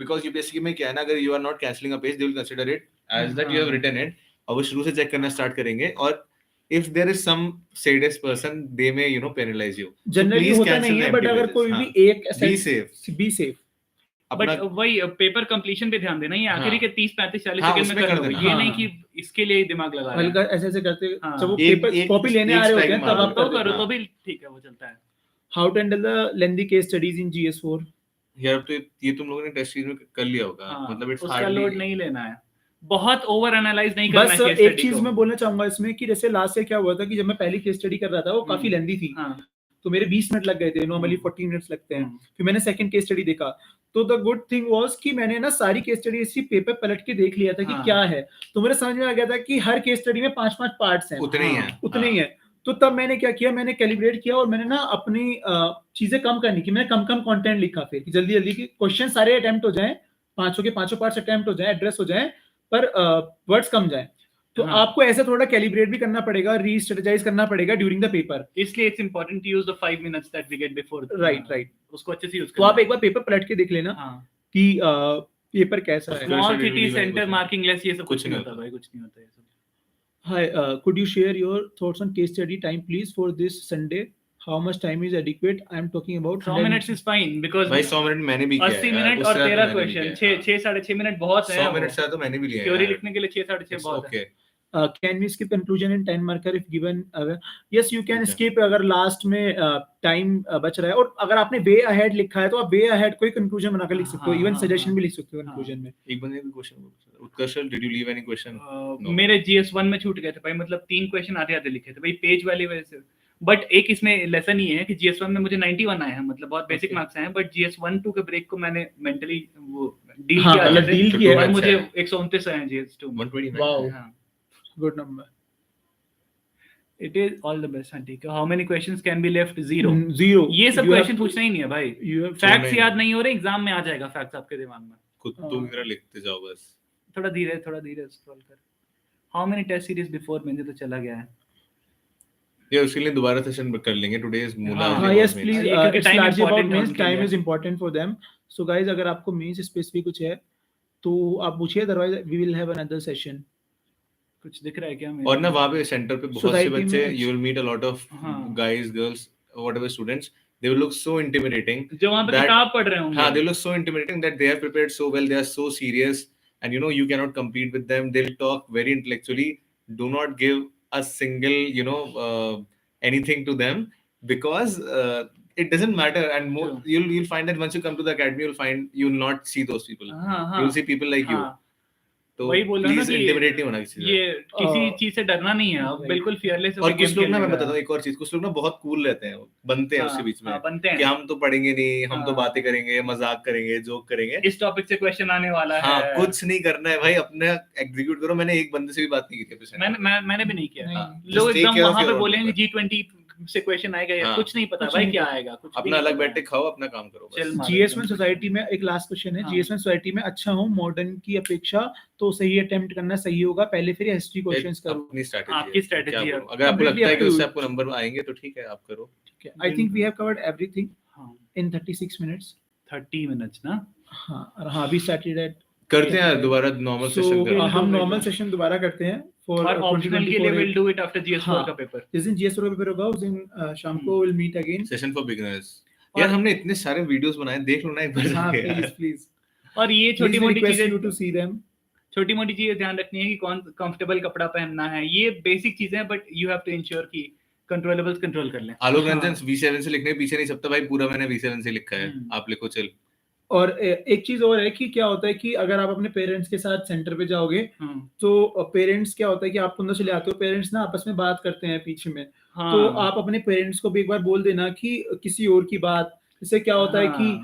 because UPSC में क्या है ना, अगर you are not cancelling a page, they will consider it as that you have written it, और वो शुरू से चेक करना स्टार्ट करेंगे, और if there is some sadist person, they may penalize you. Generally please होता cancel नहीं the है, empty बट अगर pages. कोई हाँ. भी एक Be safe. Be safe. अपना बट वही पेपर कंप्लीशन पे ध्यान देना. ये आखिरी हाँ. के 30 35 40 हाँ, सेकंड उसमें में कर कर लो. देना. ये हाँ. नहीं कि इसके लिए दिमाग लगा रहे हल्का हैं. ऐसे ऐसे करते हाँ. जब वो एक- पेपर एक- कॉपी लेने एक आ रहे होते strike हैं मार तब दो. आप तो कर करो देते तो हैं. भी ठीक है, वो चलता है. How to handle the lengthy case studies in GS4. यार, तो ये तुम लोगों ने टेस्ट सीरीज में कर लिया होगा. हाँ, मतलब it's उसका hardly लोड नहीं लेना है. बहुत ओवर एनालाइज नहीं करना बस है केस एक स्टडी चीज को. मैं बोलना चाहूंगा इसमें कि जैसे लास्ट से क्या हुआ था कि जब मैं पहली केस स्टडी कर रहा था वो काफी लेंदी थी, हाँ. तो मेरे 20 मिनट लग गए थे. नॉर्मली 40 मिनट्स लगते हैं. हम्म. फिर मैंने सेकंड केस स्टडी देखा, तो द गुड थिंग वाज कि मैंने ना सारी केस स्टडी इसी पेपर पलट के देख लिया था कि हाँ. क्या है, तो मेरे समझ में आ गया था कि हर केस स्टडी में 5-5 पार्ट्स हैं, उतने ही हाँ, हैं. उतने ही हैं. तो तब मैंने क्या किया, मैंने कैलिब्रेट किया और मैंने ना अपनी चीजें कम करनी की. मैंने कम कम कंटेंट लिखा फिर कि जल्दी जल्दी कि क्वेश्चन सारे अटेम्प्ट हो जाएं, पांचों के पांचों पार्ट्स अटेम्प्ट हो जाएं, एड्रेस हो जाएं, पर वर्ड्स कम जाएं. तो हाँ. आपको ऐसे थोड़ा कैलिब्रेट भी करना पड़ेगा, री-स्ट्रेटेजाइज करना पड़ेगा ड्यूरिंग द पेपर. इसलिए it's important to use the 5 minutes that we get before. Right. उसको अच्छे से यूज तो आप एक बार पेपर पलट के देख लेना हाँ. कि पेपर कैसा है. Small Special city review centre कुछ नहीं. मार्किंग लेस ये सब कुछ कुछ नहीं नहीं होता होता. भाई, कुछ नहीं होता ये सब. Hi, could you share your thoughts on case study time, please, for this Sunday? How much time is adequate? I am talking about 100 minutes is fine because भाई 100 मिनट मैंने भी किया 80 है. मिनट और 13 क्वेश्चन 6 6.5 मिनट बहुत है. 100 minute से तो मैंने भी लिया है. थ्योरी लिखने के लिए 6 6.5 बहुत है. Okay. Can we skip conclusion and 10 marker if given? Yes, you can Okay. skip अगर लास्ट में टाइम बच रहा है, और अगर आपने वे अहेड लिखा है तो आप वे अहेड कोई कंक्लूजन बनाकर लिख सकते हो, हाँ, इवन हाँ, सजेशन हाँ. भी लिख सकते हो हाँ. कंक्लूजन में. एक बंदे का question Utkarshal, did you leave any question? No. मेरे GS1 में छूट गए थे भाई. मतलब 3 क्वेश्चन आधे आधे लिखे थे भाई पेज वाली वजह से. बट एक इसमें लेसन ये है कि GS1 में मुझे 91 आए हैं, मतलब बहुत बेसिक Okay. मार्क्स आए हैं. बट GS1 2 के ब्रेक को मैंने मेंटली वो डील हाँ, किया मतलब अच्छे से. डील किया और है. मुझे अच्छा 129 आए हैं GS2 में. 129. Wow. हाँ. Good number. It is all the best. हाँ ठीक है. How many questions can be left? 0. Zero. ये सब You have क्वेश्चन to- पूछना ही नहीं है भाई. You have फैक्ट्स नहीं. याद नहीं हो रहे, एग्जाम में आ जाएगा फैक्ट्स आपके दिमाग में. कुत्तों की तरह लिखते जाओ बस. थोड़ा धीरे स्क्रॉल कर. How many test series before मुझे तो चला गया है. ये उसके लिए दोबारा सेशन कर लेंगे. टुडे इज मूला. हाँ, हाँ, yes, please. ये क्योंकि It's time largely about important है means. उनके Time लिए. is important for them. So guys, अगर आपको means स्पेसिफिक कुछ है तो आप पूछिए, otherwise we will have another session. कुछ दिख रहा है क्या? और ना वहाँ पे सेंटर पे बहुत से Society बच्चे, में- you will meet a lot of हाँ. guys, girls, whatever students. They will look so intimidating. जो वहाँ पे That- किताब पढ़ रहे होंगे. हाँ, they look so intimidating that they have prepared so well. They are so serious, and you cannot compete with them. They'll talk very intellectually. Do not give a single, anything to them, because it doesn't matter. And more, Sure. you'll find that once you come to the academy, you'll not see those people. हाँ हाँ. You'll see people like you. हाँ. तो वही बोल रहा हूँ ना please कि intimidate नहीं होना किसी से. ये किसी चीज से डरना नहीं है. आप Right. बिल्कुल fearless और होके कुछ game लोग ना, मैं खेलने बताता का. हूँ एक और चीज, कुछ लोग ना बहुत कूल रहते हैं, बनते हैं हाँ, उसके बीच में हाँ, बनते कि हैं. हम तो पढ़ेंगे नहीं, हम तो हाँ. बातें करेंगे, मजाक करेंगे, जोक करेंगे. इस टॉपिक से क्वेश्चन आने वाला हाँ, है. कुछ नहीं करना है भाई, अपने एग्जीक्यूट करो. मैंने एक बंदे से भी बात नहीं की थी. मैंने भी नहीं किया. नहीं. हाँ. लोग Just take एकदम care of वहाँ पे your own बोलेंगे people. G20 से क्वेश्चन आएगा या हाँ, कुछ नहीं पता कुछ भाई नहीं क्या पता। आएगा, कुछ भी अपना नहीं अलग पता है। बैठे खाओ, अपना काम करो Chill बस। मारो। जीएस में सोसाइटी में एक लास्ट क्वेश्चन है, हाँ। जीएस में सोसाइटी में अच्छा हो मॉडर्न की अपेक्षा तो सही अटेम्प्ट करना सही होगा, पहले फिर हिस्ट्री क्वेश्चंस करो। अपनी स्ट्रैटेजी आपकी strategy है। अगर आपको Completely लगता है up कि to उससे you. आपको नंबर आएंगे तो ठीक है, आप करो। I think we have covered everything हाँ, इन 36 मिनट्स। 30 मिनट्स ना। हाँ, और हाँ अभी स्टार्टेड एट करते हैं यार दोबारा नॉर्मल सो सेशन करते हैं। हम do it, normal yeah. Session दोबारा करते हैं फॉर और ऑप्शनल के लिए विल डू इट आफ्टर जीएस4 हाँ। का पेपर। जिस दिन जीएस का पेपर होगा उस दिन शाम को will meet again. Session for beginners. यार हमने इतने सारे वीडियोस बनाए, देख लो ना एक बार हाँ जाके यार। प्लीज प्लीज और ये छोटी मोटी रिक्वेस्ट चीजें, यू टू सी देम। छोटी मोटी चीजें ध्यान रखनी है कि कौन कंफर्टेबल कपड़ा पहनना है, ये बेसिक चीजें हैं, but you have to ensure कि कंट्रोलेबल्स कंट्रोल कर लें। आलोक हाँ। रंजन V7 से लिखने के पीछे नहीं छपता भाई, पूरा मैंने V7 से लिखा है, हम्म। आप लिखो चल। और एक चीज और है कि क्या होता है कि अगर आप अपने पेरेंट्स के साथ सेंटर पे जाओगे तो पेरेंट्स क्या होता है कि आप अंदर चले आते हो, पेरेंट्स ना आपस में बात करते हैं पीछे में, हाँ। तो आप अपने पेरेंट्स को भी एक बार बोल देना कि किसी और की बात, इससे क्या होता है कि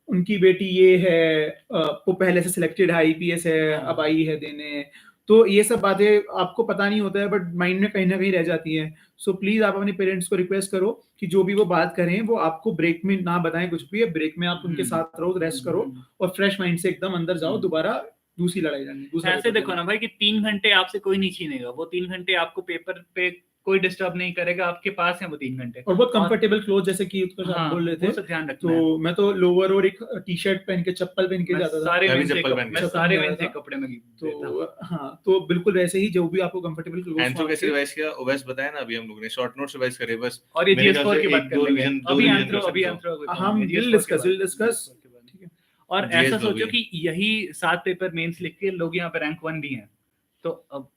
उनकी बेटी ये है, वो पहले से सिलेक्टेड है, आईपीएस है, हाँ। अब आई है देने, तो ये सब बातें आपको पता नहीं होता है बट माइंड में कहीं ना कहीं रह जाती हैं। सो प्लीज आप अपने पेरेंट्स को रिक्वेस्ट करो कि जो भी वो बात करें वो आपको ब्रेक में ना बताएं कुछ भी, ब्रेक में आप उनके साथ रहो, रेस्ट करो और फ्रेश माइंड से एकदम अंदर जाओ, दोबारा दूसरी लड़ाई जानी, दूसरा ऐसे पेपर देखो ना भाई कि 3 घंटे आपसे कोई नहीं छीनेगा, वो 3 घंटे आपको पेपर पे कोई डिस्टर्ब नहीं करेगा, आपके पास है वो 3 घंटे। और बहुत कंफर्टेबल क्लोथ, जैसे कि उत्कर्ष आप बोल रहे थे, वो सब ध्यान रखना है। तो मैं तो लोअर और एक टी शर्ट पहन के, चप्पल पहन के मैं जाता था, सारे मैं भी मेन से चप्पल पहन के मैं सारे जाता मेन था। से कपड़े में देता हूं। तो हाँ, तो बिल्कुल वैसे ही जो भी आपको कंफर्टेबल क्लोथ एंथ्रो कैसे रिवाइज किया, ओवेस बताया ना, अभी हम लोगों ने शॉर्ट नोट्स रिवाइज करे बस। और ये मेरे ख्याल जीएस4 से की बात एक कर दो लेंगे revision- दो अभी revision एंथ्रो कर अभी सकते हो। एंथ्रो हम विल डिस्कस, ठीक है। और GS ऐसा दो सोचो भी। कि यही 7 पेपर मेंस लिख के लोग यहाँ पे रैंक 1 भी हैं, तो अब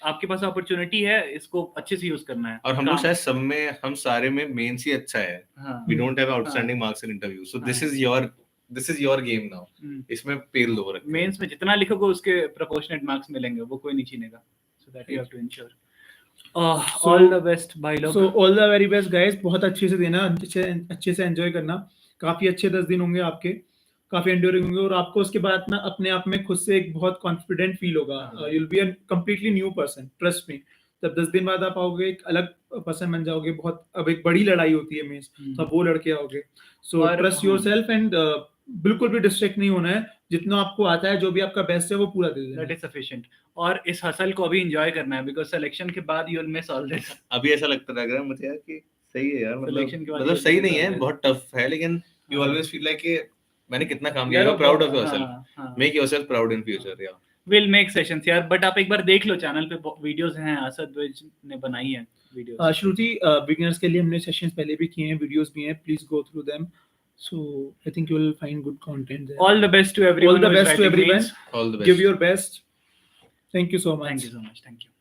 आपके पास अपॉर्चुनिटी है, इसको अच्छे से यूज करना है। और हम लोग शायद सब में, हम सारे में मेंस ही अच्छा है, हाँ, we don't have outstanding marks in interview, so this is your game now, इसमें पेल दो रखते हैं। मेंस में जितना लिखोगे उसके प्रोपोर्शनेट मार्क्स मिलेंगे, वो कोई नहीं छीनेगा, so that you have to ensure. All the best भाई लोग। So all the very best guys, बहुत अच्छे से देना, अच्छे से एंजॉय करना, काफी अच्छे 10 दिन होंगे आपके, काफी एंड्योरिंग होंगे, और आपको उसके बाद ना अपने आप में खुद से एक बहुत कॉन्फिडेंट फील होगा, you will be a completely new person, trust me. तब 10 दिन बाद आप आओगे एक अलग पर्सन बन जाओगे, बहुत, अब एक बड़ी लड़ाई होती है मींस, तो आप वो लड़के आओगे। सो ट्रस्ट योरसेल्फ एंड बिल्कुल भी डिस्ट्रैक्ट नहीं होना है, जितना आपको आता है, जो भी आपका बेस्ट है वो पूरा दे देना, दैट इज सफिशिएंट। और इस हसल को अभी एंजॉय करना है, बिकॉज़ सिलेक्शन के बाद you will miss all this. अभी ऐसा लगता लग रहा है मुझे यार कि सही है यार, Selection के बाद मतलब ये सही होता नहीं है, है। बहुत टफ है, लेकिन यू हाँ। ऑलवेज फील लाइक कि मैंने कितना काम यार किया, वो प्राउड ऑफ बहुत- योरसेल्फ, हाँ। Make yourself proud in future. या विल मेक सेशंस यार, बट आप एक बार देख लो, चैनल पे वीडियोस हैं, असद वेज ने बनाई है वीडियोस। श्रुति, बिगिनर्स के लिए हमने सेशंस पहले भी किए हैं, वीडियोस भी हैं, please go through them, so I think you will find good content there. All the best to everyone, All the best to everyone. All the best, Give your best. Thank you so much. Thank you so much, thank you.